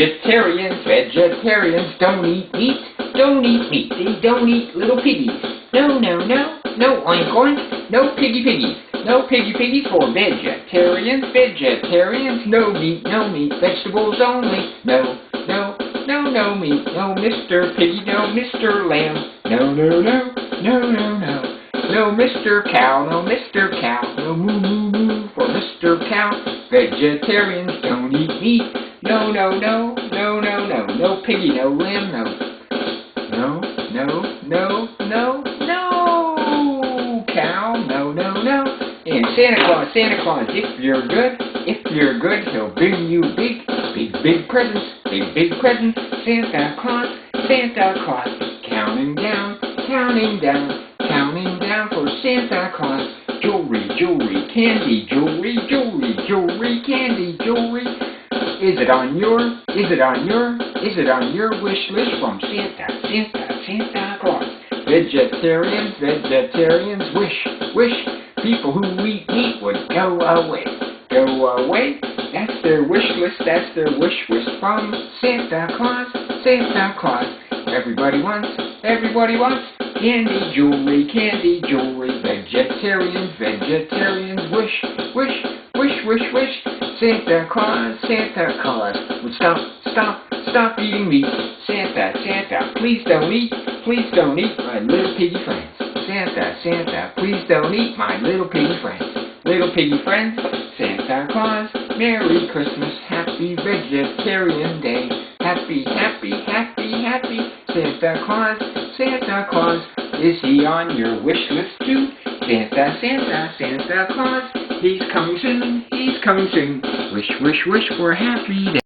Vegetarians don't eat meat, they don't eat little piggies. No, oink oink, no piggies, for vegetarians, no meat, vegetables only. No meat, no Mr. Piggy, no Mr. Lamb. No, Mr. Cow, no moo, for Mr. Cow. Vegetarians don't eat meat. No piggy, no lamb, no cow, no. And Santa Claus, if you're good, he'll bring you big presents, Santa Claus, counting down for Santa Claus. Jewelry, candy, candy. Is it on your wish list from Santa Claus? Vegetarians wish people who eat meat would go away. That's their wish list, from Santa Claus. Everybody wants candy, jewelry. Vegetarians wish. Santa Claus would stop eating meat. Santa, please don't eat my little piggy friends. Santa, please don't eat my little piggy friends. Santa Claus, Merry Christmas, Happy Vegetarian Day. Happy. Santa Claus, is he on your wish list too? Santa Claus, he's coming soon. Wish for a happy day.